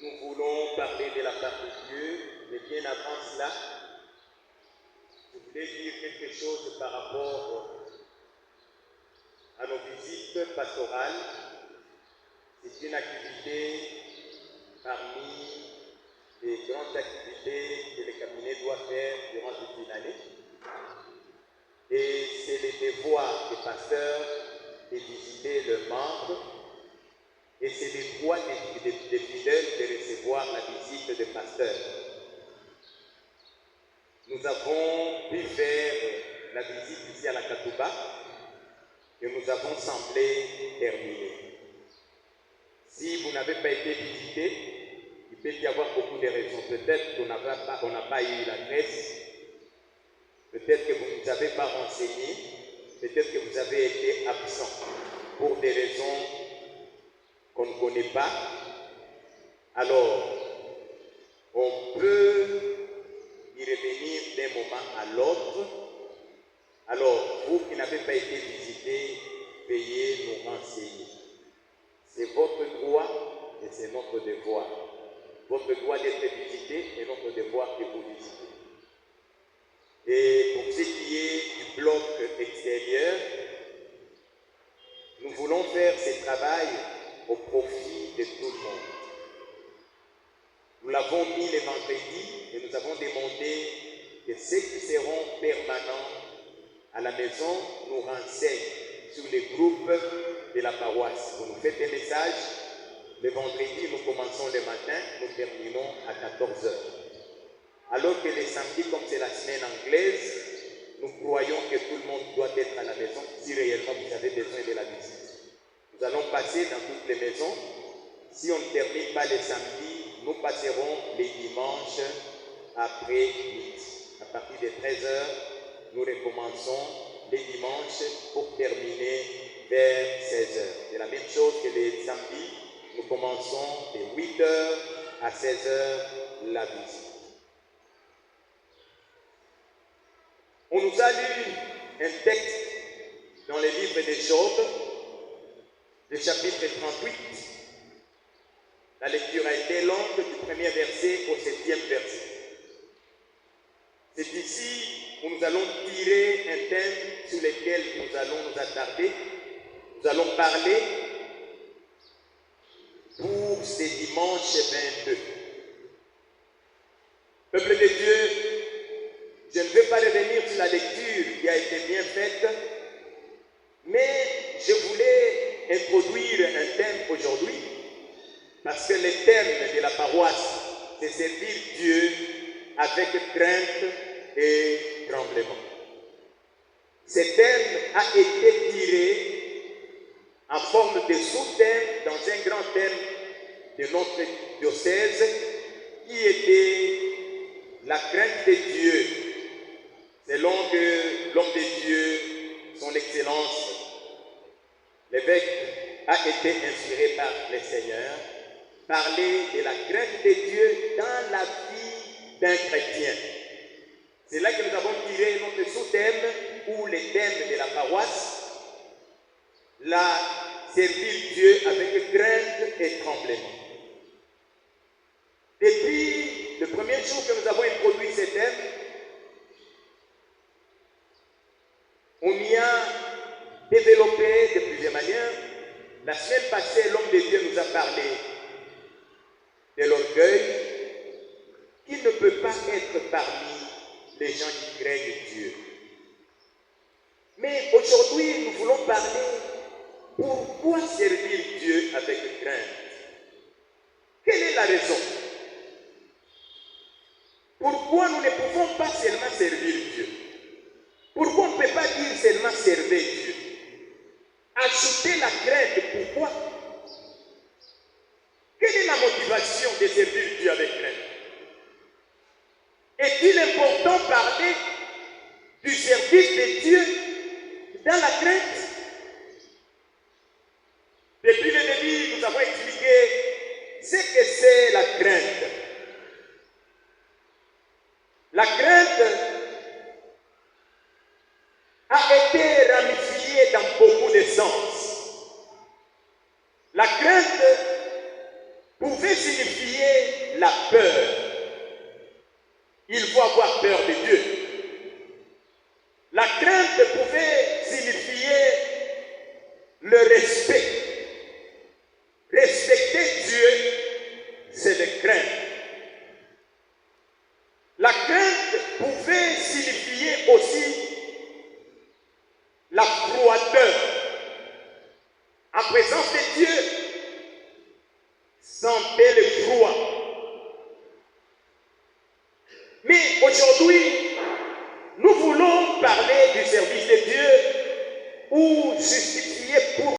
nous voulons parler de la part de Dieu, mais bien avant cela, je voulais dire quelque chose par rapport à nos visites pastorales. C'est une activité parmi les grandes activités que le cabinet doit faire durant toute une année. Et c'est le devoir des pasteurs de visiter leurs membres. Et c'est le droit des fidèles de recevoir la visite des pasteurs. Nous avons pu faire la visite ici à la Katouba que nous avons semblé terminer. Si vous n'avez pas été visité, il peut y avoir beaucoup de raisons. Peut-être qu'on n'a pas eu l'adresse, peut-être que vous ne nous avez pas renseigné, peut-être que vous avez été absent pour des raisons qu'on ne connaît pas. Alors, on peut y revenir d'un moment à l'autre. Alors, vous qui n'avez pas été visités, veuillez nous renseigner. C'est votre droit et c'est notre devoir. Votre droit d'être visité et notre devoir de vous visiter. Et pour ce qui est du bloc extérieur, nous voulons faire ce travail au profit de tout le monde. Nous l'avons mis le vendredi et nous avons demandé que ceux qui seront permanents à la maison nous renseignent sur les groupes de la paroisse. Vous nous faites un message. Le vendredi, nous commençons le matin, nous terminons à 14h. Alors que les samedis, comme c'est la semaine anglaise, nous croyons que tout le monde doit être à la maison si réellement vous avez besoin de la visite. Nous allons passer dans toutes les maisons. Si on ne termine pas les samedis, nous passerons les dimanches après midi. À partir de 13h, nous recommençons les dimanches pour terminer vers 16h. C'est la même chose que les samedis. Nous commençons de 8h à 16h la visite. On nous a lu un texte dans le livre de Job, le chapitre 38. La lecture a été longue du premier verset au 7e verset. C'est ici où nous allons tirer un thème sur lequel nous allons nous attarder. Nous allons parler pour ce dimanche 22. Peuple de Dieu, je ne vais pas revenir sur la lecture qui a été bien faite, mais je voulais introduire un thème aujourd'hui, parce que le thème de la paroisse, c'est servir Dieu avec crainte et tremblement. Ce thème a été tiré en forme de sous-thème dans un grand thème de notre diocèse qui était la crainte de Dieu, selon que l'homme de Dieu, son Excellence, l'évêque, a été inspiré par le Seigneur, parler de la crainte de Dieu dans la vie d'un chrétien. C'est là que nous avons tiré notre sous-thème ou le thème de la paroisse, la servir Dieu avec crainte et tremblement. Depuis le premier jour que nous avons introduit ce thème, on y a développé de plusieurs manières. La semaine passée, l'homme de Dieu nous a parlé de l'orgueil qui ne peut pas être parmi les gens qui craignent Dieu. Mais aujourd'hui, nous voulons parler pourquoi servir Dieu avec crainte. Quelle est la raison? Pourquoi nous ne pouvons pas seulement servir Dieu? Pourquoi on ne peut pas dire seulement servir Dieu? Ajouter la crainte, pourquoi? Quelle est la motivation de servir Dieu avec crainte? Est-il important de parler du service de Dieu dans la crainte? Depuis le début, nous avons expliqué ce que c'est la crainte. La crainte a été ramifiée dans beaucoup de sens. La crainte pouvait signifier la peur. Il faut avoir peur de Dieu. La crainte pouvait signifier le respect. Respecter Dieu, c'est le craindre. La crainte pouvait signifier aussi la froideur. En présence de Dieu, sentez le froid. Mais aujourd'hui, nous voulons parler du service de Dieu ou justifier pour